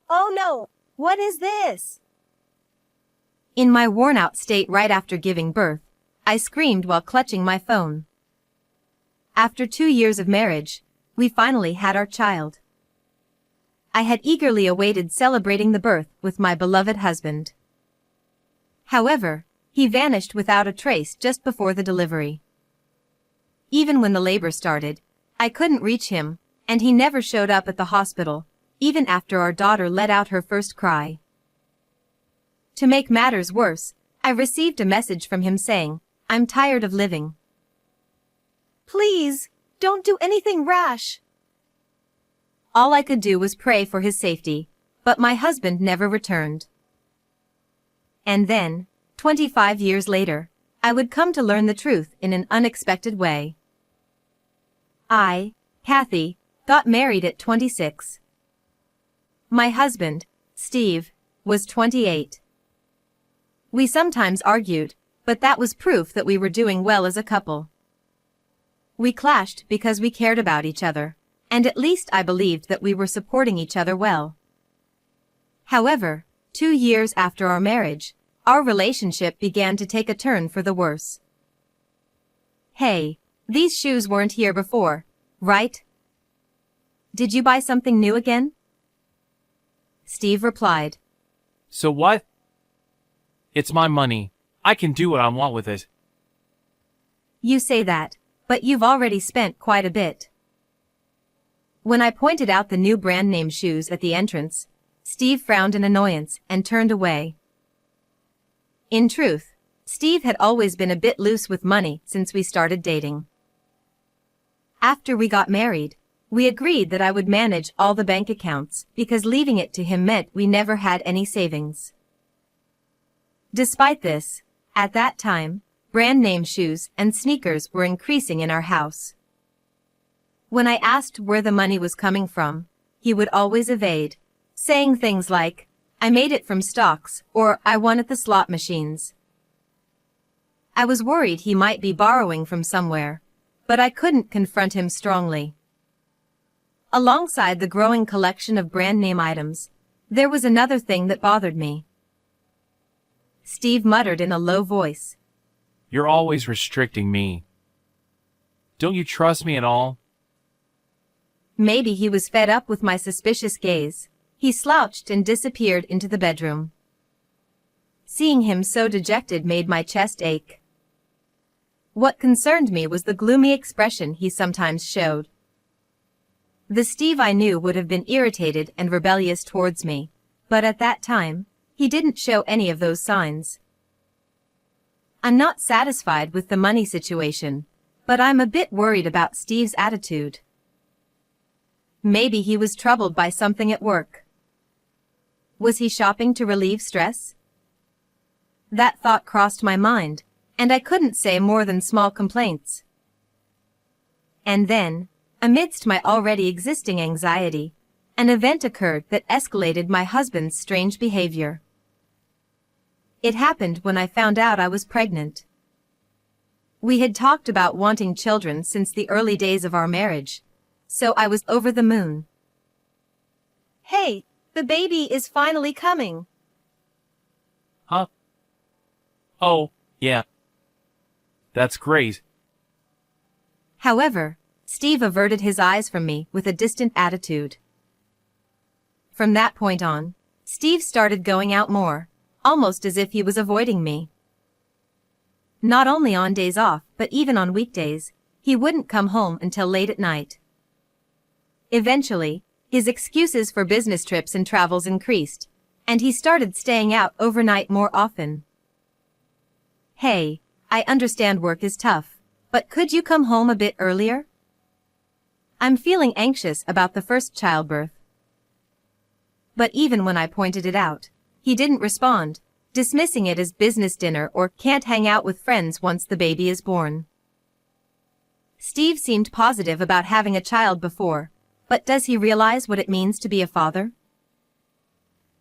Oh no! What is this? In my worn-out state right after giving birth, I screamed while clutching my phone. After 2 years of marriage, we finally had our child. I had eagerly awaited celebrating the birth with my beloved husband. However, he vanished without a trace just before the delivery. Even when the labor started, I couldn't reach him, and he never showed up at the hospital, even after our daughter let out her first cry. To make matters worse, I received a message from him saying, "I'm tired of living. Please, don't do anything rash." All I could do was pray for his safety, but my husband never returned. And then, 25 years later, I would come to learn the truth in an unexpected way. I, Kathy, got married at 26. My husband, Steve, was 28. We sometimes argued, but that was proof that we were doing well as a couple. We clashed because we cared about each other, and at least I believed that we were supporting each other well. However, 2 years after our marriage, our relationship began to take a turn for the worse. "Hey, these shoes weren't here before, right? Did you buy something new again?" Steve replied. So what? It's my money. I can do what I want with it. "You say that, but you've already spent quite a bit." When I pointed out the new brand name shoes at the entrance, Steve frowned in annoyance and turned away. In truth, Steve had always been a bit loose with money since we started dating. After we got married, we agreed that I would manage all the bank accounts because leaving it to him meant we never had any savings. Despite this, at that time, brand name shoes and sneakers were increasing in our house. When I asked where the money was coming from, he would always evade, saying things like, "I made it from stocks," or "I won at the slot machines." I was worried he might be borrowing from somewhere, but I couldn't confront him strongly. Alongside the growing collection of brand name items, there was another thing that bothered me. Steve muttered in a low voice. You're always restricting me. Don't you trust me at all? Maybe he was fed up with my suspicious gaze. He slouched and disappeared into the bedroom. Seeing him so dejected made my chest ache. What concerned me was the gloomy expression he sometimes showed. The Steve I knew would have been irritated and rebellious towards me, but at that time, he didn't show any of those signs. I'm not satisfied with the money situation, but I'm a bit worried about Steve's attitude. Maybe he was troubled by something at work. Was he shopping to relieve stress? That thought crossed my mind, and I couldn't say more than small complaints. And then, amidst my already existing anxiety, an event occurred that escalated my husband's strange behavior. It happened when I found out I was pregnant. We had talked about wanting children since the early days of our marriage, so I was over the moon. "Hey, the baby is finally coming." Huh? Oh, yeah. That's great. However, Steve averted his eyes from me with a distant attitude. From that point on, Steve started going out more, almost as if he was avoiding me. Not only on days off, but even on weekdays, he wouldn't come home until late at night. Eventually, his excuses for business trips and travels increased, and he started staying out overnight more often. "Hey, I understand work is tough, but could you come home a bit earlier? I'm feeling anxious about the first childbirth." But even when I pointed it out, he didn't respond, dismissing it as business dinner or can't hang out with friends once the baby is born. Steve seemed positive about having a child before, but does he realize what it means to be a father?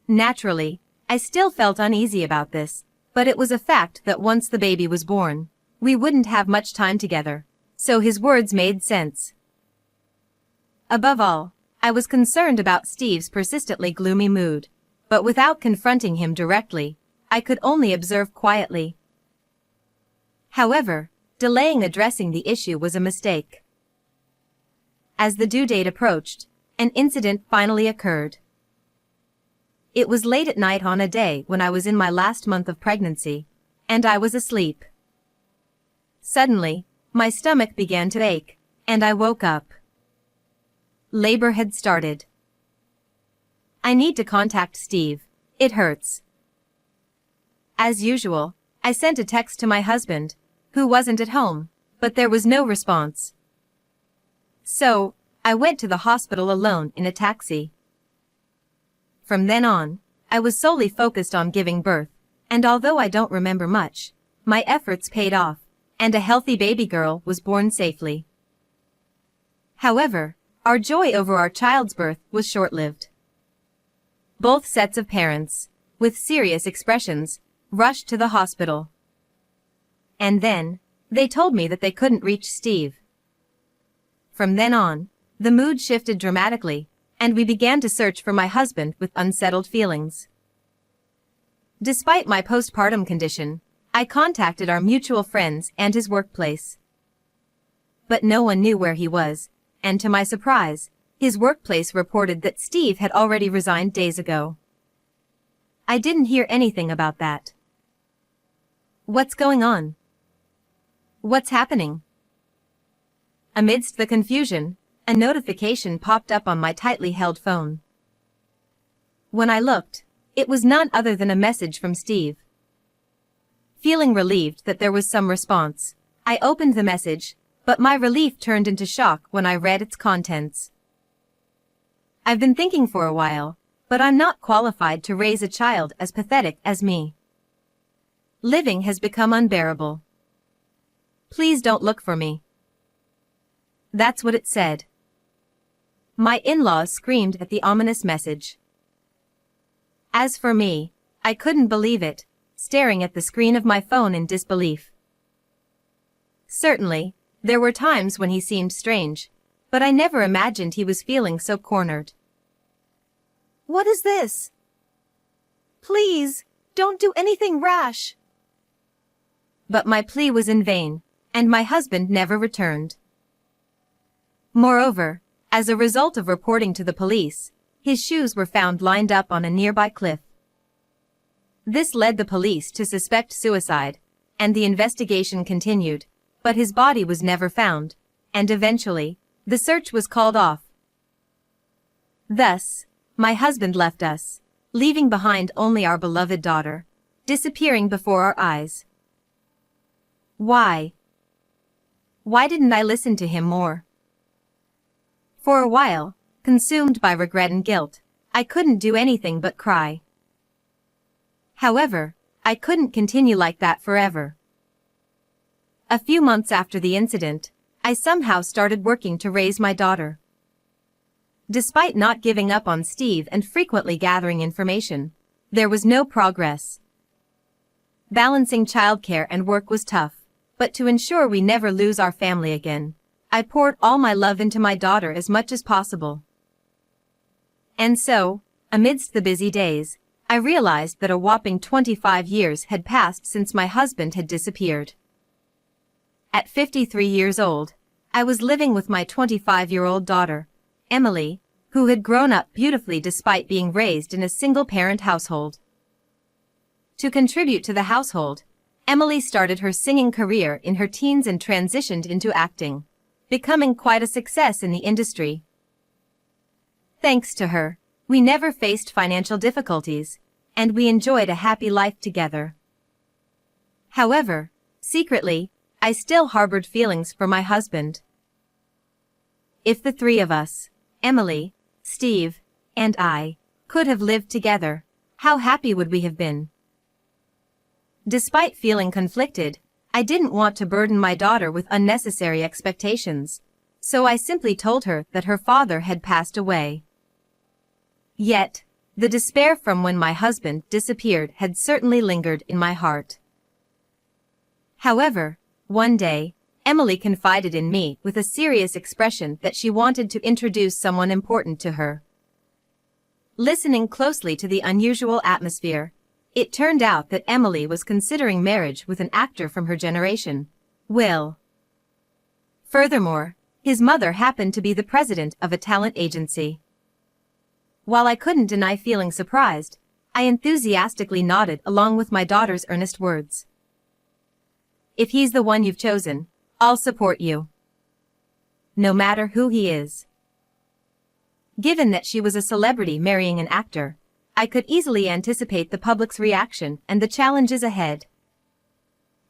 Naturally, I still felt uneasy about this, but it was a fact that once the baby was born, we wouldn't have much time together, so his words made sense. Above all, I was concerned about Steve's persistently gloomy mood, but without confronting him directly, I could only observe quietly. However, delaying addressing the issue was a mistake. As the due date approached, an incident finally occurred. It was late at night on a day when I was in my last month of pregnancy, and I was asleep. Suddenly, my stomach began to ache, and I woke up. Labor had started. I need to contact Steve. It hurts. As usual, I sent a text to my husband, who wasn't at home, but there was no response. So, I went to the hospital alone in a taxi. From then on, I was solely focused on giving birth, and although I don't remember much, my efforts paid off, and a healthy baby girl was born safely. However, our joy over our child's birth was short-lived. Both sets of parents, with serious expressions, rushed to the hospital. And then, they told me that they couldn't reach Steve. From then on, the mood shifted dramatically, and we began to search for my husband with unsettled feelings. Despite my postpartum condition, I contacted our mutual friends and his workplace. But no one knew where he was, and to my surprise, his workplace reported that Steve had already resigned days ago. I didn't hear anything about that. What's going on? What's happening? Amidst the confusion, a notification popped up on my tightly held phone. When I looked, it was none other than a message from Steve. Feeling relieved that there was some response, I opened the message, but my relief turned into shock when I read its contents. I've been thinking for a while, but I'm not qualified to raise a child as pathetic as me. Living has become unbearable. Please don't look for me. That's what it said. My in-laws screamed at the ominous message. As for me, I couldn't believe it, staring at the screen of my phone in disbelief. Certainly, there were times when he seemed strange, but I never imagined he was feeling so cornered. What is this? Please, don't do anything rash. But my plea was in vain, and my husband never returned. Moreover, as a result of reporting to the police, his shoes were found lined up on a nearby cliff. This led the police to suspect suicide, and the investigation continued, but his body was never found, and eventually, the search was called off. Thus, my husband left us, leaving behind only our beloved daughter, disappearing before our eyes. Why? Why didn't I listen to him more? For a while, consumed by regret and guilt, I couldn't do anything but cry. However, I couldn't continue like that forever. A few months after the incident, I somehow started working to raise my daughter. Despite not giving up on Steve and frequently gathering information, there was no progress. Balancing childcare and work was tough, but to ensure we never lose our family again, I poured all my love into my daughter as much as possible. And so, amidst the busy days, I realized that a whopping 25 years had passed since my husband had disappeared. At 53 years old, I was living with my 25-year-old daughter, Emily, who had grown up beautifully despite being raised in a single-parent household. To contribute to the household, Emily started her singing career in her teens and transitioned into acting, becoming quite a success in the industry. Thanks to her, we never faced financial difficulties, and we enjoyed a happy life together. However, secretly, I still harbored feelings for my husband. If the three of us, Emily, Steve, and I, could have lived together, how happy would we have been? Despite feeling conflicted, I didn't want to burden my daughter with unnecessary expectations, so I simply told her that her father had passed away. Yet, the despair from when my husband disappeared had certainly lingered in my heart. However, one day, Emily confided in me with a serious expression that she wanted to introduce someone important to her. Listening closely to the unusual atmosphere, it turned out that Emily was considering marriage with an actor from her generation, Will. Furthermore, his mother happened to be the president of a talent agency. While I couldn't deny feeling surprised, I enthusiastically nodded along with my daughter's earnest words. If he's the one you've chosen, I'll support you. No matter who he is. Given that she was a celebrity marrying an actor, I could easily anticipate the public's reaction and the challenges ahead.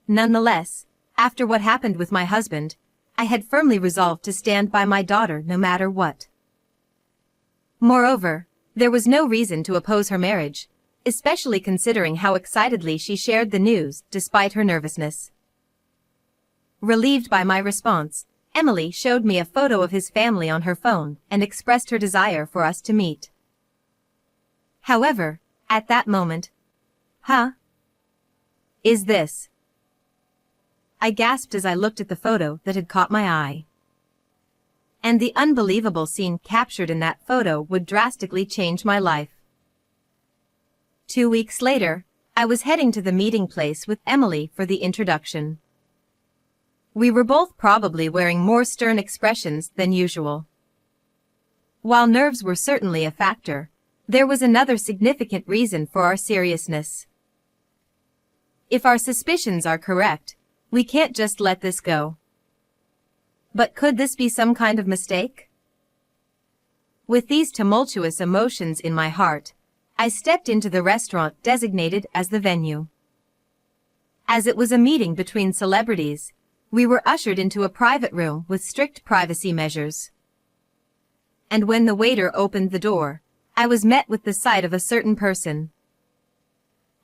Nonetheless, after what happened with my husband, I had firmly resolved to stand by my daughter no matter what. Moreover, there was no reason to oppose her marriage, especially considering how excitedly she shared the news despite her nervousness. Relieved by my response, Emily showed me a photo of his family on her phone and expressed her desire for us to meet. However, at that moment, Is this? I gasped as I looked at the photo that had caught my eye. And the unbelievable scene captured in that photo would drastically change my life. 2 weeks later, I was heading to the meeting place with Emily for the introduction. We were both probably wearing more stern expressions than usual. While nerves were certainly a factor, there was another significant reason for our seriousness. If our suspicions are correct, we can't just let this go. But could this be some kind of mistake? With these tumultuous emotions in my heart, I stepped into the restaurant designated as the venue. As it was a meeting between celebrities, we were ushered into a private room with strict privacy measures. And when the waiter opened the door, I was met with the sight of a certain person.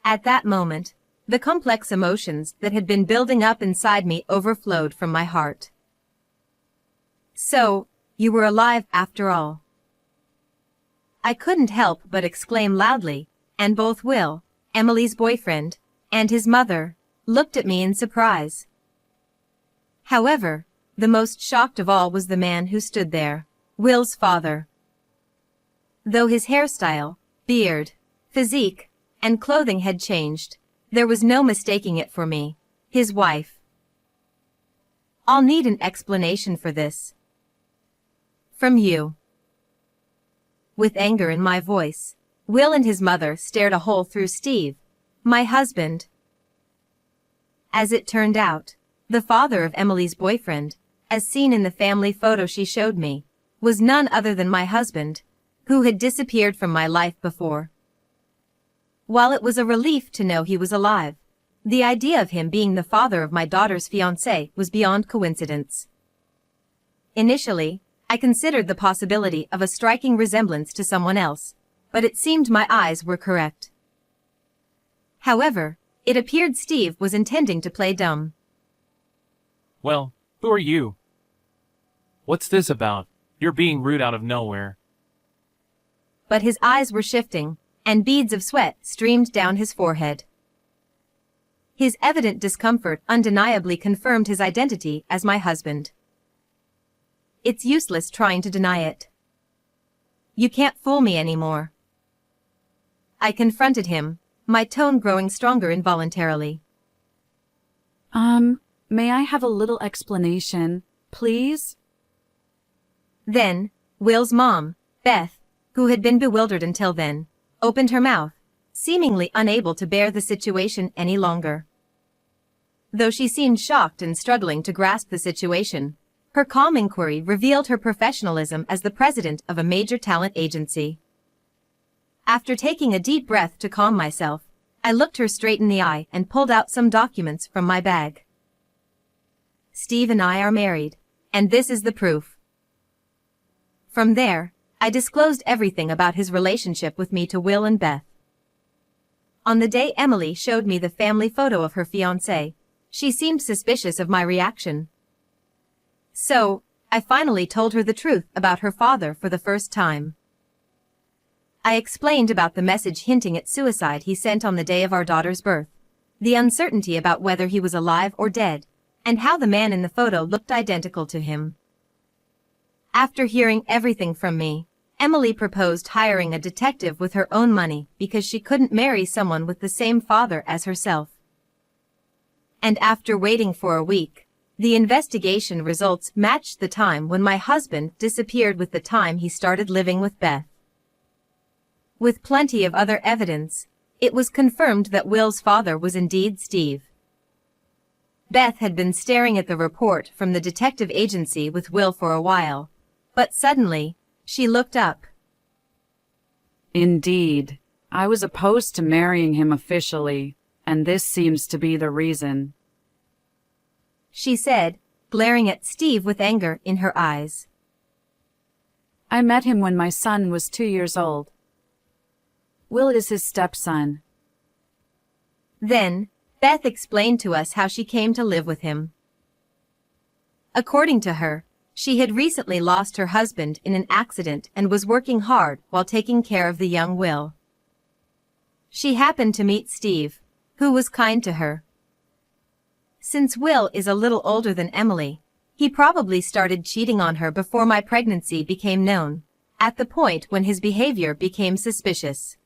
At that moment, the complex emotions that had been building up inside me overflowed from my heart. So, you were alive after all. I couldn't help but exclaim loudly, and both Will, Emily's boyfriend, and his mother, looked at me in surprise. However, the most shocked of all was the man who stood there, Will's father. Though his hairstyle, beard, physique, and clothing had changed, there was no mistaking it for me, his wife. I'll need an explanation for this. From you. With anger in my voice, Will and his mother stared a hole through Steve, my husband. As it turned out, the father of Emily's boyfriend, as seen in the family photo she showed me, was none other than my husband, who had disappeared from my life before. While it was a relief to know he was alive, the idea of him being the father of my daughter's fiancé was beyond coincidence. Initially, I considered the possibility of a striking resemblance to someone else, but it seemed my eyes were correct. However, it appeared Steve was intending to play dumb. Well, who are you? What's this about? You're being rude out of nowhere. But his eyes were shifting, and beads of sweat streamed down his forehead. His evident discomfort undeniably confirmed his identity as my husband. It's useless trying to deny it. You can't fool me anymore. I confronted him, my tone growing stronger involuntarily. May I have a little explanation, please? Then, Will's mom, Beth, who had been bewildered until then, opened her mouth, seemingly unable to bear the situation any longer. Though she seemed shocked and struggling to grasp the situation, her calm inquiry revealed her professionalism as the president of a major talent agency. After taking a deep breath to calm myself, I looked her straight in the eye and pulled out some documents from my bag. Steve and I are married, and this is the proof. From there, I disclosed everything about his relationship with me to Will and Beth. On the day Emily showed me the family photo of her fiancé, she seemed suspicious of my reaction. So, I finally told her the truth about her father for the first time. I explained about the message hinting at suicide he sent on the day of our daughter's birth, the uncertainty about whether he was alive or dead, and how the man in the photo looked identical to him. After hearing everything from me, Emily proposed hiring a detective with her own money because she couldn't marry someone with the same father as herself. And after waiting for a week, the investigation results matched the time when my husband disappeared with the time he started living with Beth. With plenty of other evidence, it was confirmed that Will's father was indeed Steve. Beth had been staring at the report from the detective agency with Will for a while, but suddenly, she looked up. Indeed. I was opposed to marrying him officially, and this seems to be the reason. She said, glaring at Steve with anger in her eyes. I met him when my son was 2 years old. Will is his stepson. Then, Beth explained to us how she came to live with him. According to her, she had recently lost her husband in an accident and was working hard while taking care of the young Will. She happened to meet Steve, who was kind to her. Since Will is a little older than Emily, he probably started cheating on her before my pregnancy became known, at the point when his behavior became suspicious.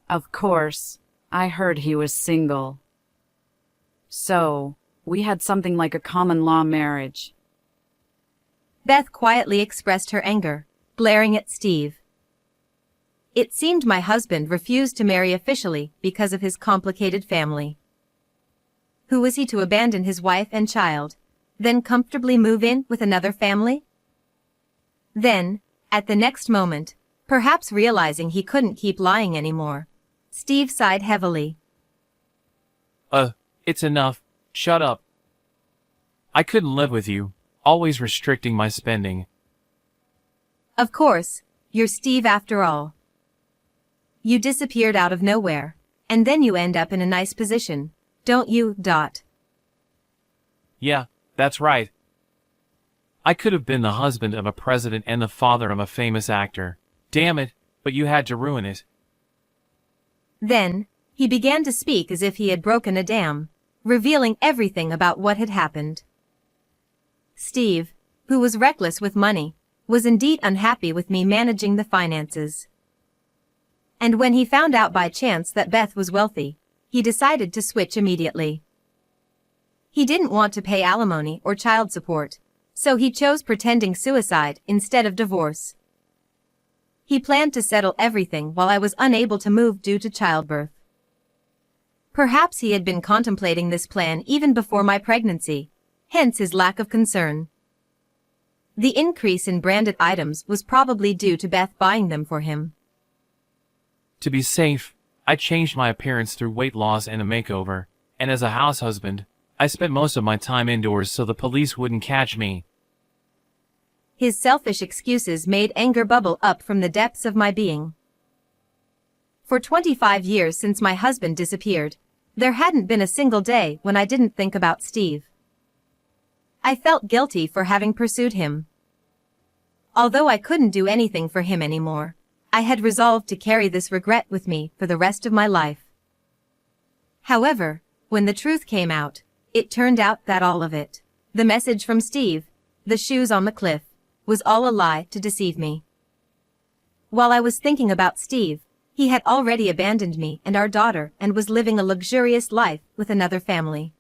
Of course, I heard he was single. So, we had something like a common law marriage. Beth quietly expressed her anger, glaring at Steve. It seemed my husband refused to marry officially because of his complicated family. Who was he to abandon his wife and child, then comfortably move in with another family? Then, at the next moment, perhaps realizing he couldn't keep lying anymore, Steve sighed heavily. It's enough. Shut up. I couldn't live with you, always restricting my spending. Of course, you're Steve after all. You disappeared out of nowhere, and then you end up in a nice position, don't you, Dot? Yeah, that's right. I could have been the husband of a president and the father of a famous actor. Damn it, but you had to ruin it. Then, he began to speak as if he had broken a dam, revealing everything about what had happened. Steve, who was reckless with money, was indeed unhappy with me managing the finances. And when he found out by chance that Beth was wealthy, he decided to switch immediately. He didn't want to pay alimony or child support, so he chose pretending suicide instead of divorce. He planned to settle everything while I was unable to move due to childbirth. Perhaps he had been contemplating this plan even before my pregnancy, hence his lack of concern. The increase in branded items was probably due to Beth buying them for him. To be safe, I changed my appearance through weight loss and a makeover, and as a house husband, I spent most of my time indoors so the police wouldn't catch me. His selfish excuses made anger bubble up from the depths of my being. For 25 years since my husband disappeared, there hadn't been a single day when I didn't think about Steve. I felt guilty for having pursued him. Although I couldn't do anything for him anymore, I had resolved to carry this regret with me for the rest of my life. However, when the truth came out, it turned out that all of it, the message from Steve, the shoes on the cliff, was all a lie to deceive me. While I was thinking about Steve, he had already abandoned me and our daughter and was living a luxurious life with another family.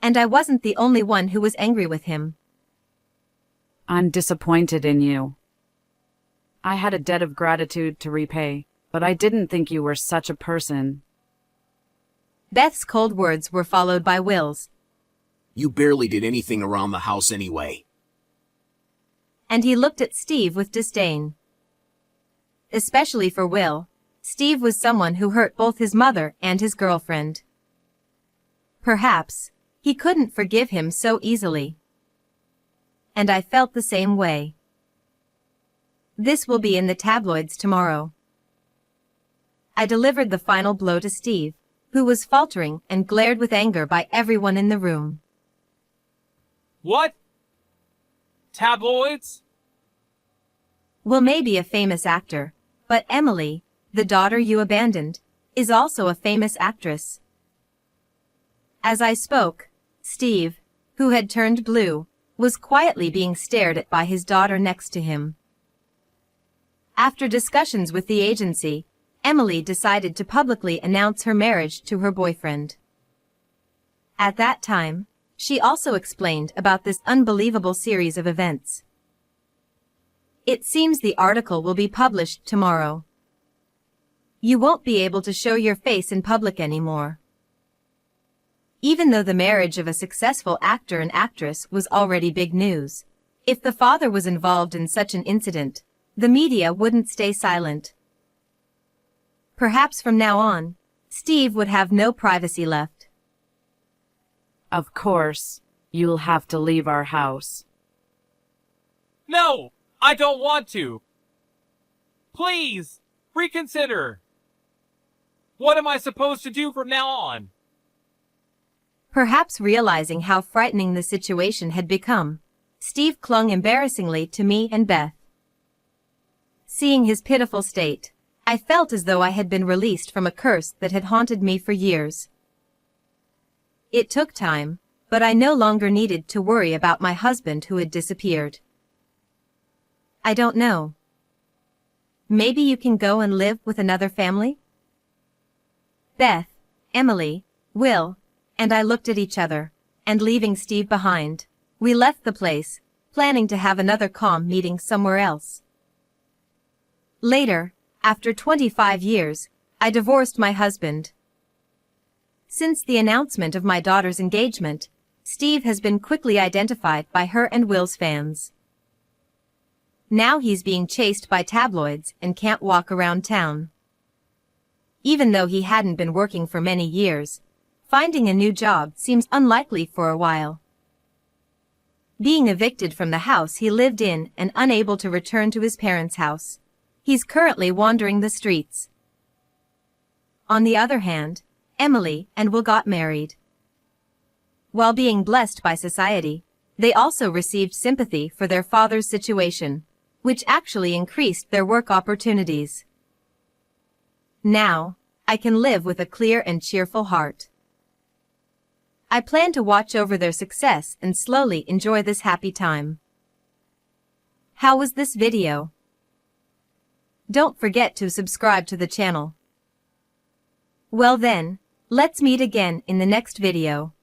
And I wasn't the only one who was angry with him. I'm disappointed in you. I had a debt of gratitude to repay, but I didn't think you were such a person. Beth's cold words were followed by Will's. You barely did anything around the house anyway. And he looked at Steve with disdain. Especially for Will, Steve was someone who hurt both his mother and his girlfriend. Perhaps, he couldn't forgive him so easily. And I felt the same way. This will be in the tabloids tomorrow. I delivered the final blow to Steve, who was faltering and glared with anger by everyone in the room. What? Tabloids? Will may be a famous actor, but Emily, the daughter you abandoned, is also a famous actress. As I spoke, Steve, who had turned blue, was quietly being stared at by his daughter next to him. After discussions with the agency, Emily decided to publicly announce her marriage to her boyfriend. At that time, she also explained about this unbelievable series of events. It seems the article will be published tomorrow. You won't be able to show your face in public anymore. Even though the marriage of a successful actor and actress was already big news, if the father was involved in such an incident, the media wouldn't stay silent. Perhaps from now on, Steve would have no privacy left. Of course, you'll have to leave our house. No, I don't want to. Please, reconsider. What am I supposed to do from now on? Perhaps realizing how frightening the situation had become, Steve clung embarrassingly to me and Beth. Seeing his pitiful state, I felt as though I had been released from a curse that had haunted me for years. It took time, but I no longer needed to worry about my husband who had disappeared. I don't know. Maybe you can go and live with another family? Beth, Emily, Will, and I looked at each other, and leaving Steve behind, we left the place, planning to have another calm meeting somewhere else. Later, after 25 years, I divorced my husband. Since the announcement of my daughter's engagement, Steve has been quickly identified by her and Will's fans. Now he's being chased by tabloids and can't walk around town. Even though he hadn't been working for many years, finding a new job seems unlikely for a while. Being evicted from the house he lived in and unable to return to his parents' house, he's currently wandering the streets. On the other hand, Emily and Will got married. While being blessed by society, they also received sympathy for their father's situation, which actually increased their work opportunities. Now, I can live with a clear and cheerful heart. I plan to watch over their success and slowly enjoy this happy time. How was this video? Don't forget to subscribe to the channel. Well then, let's meet again in the next video.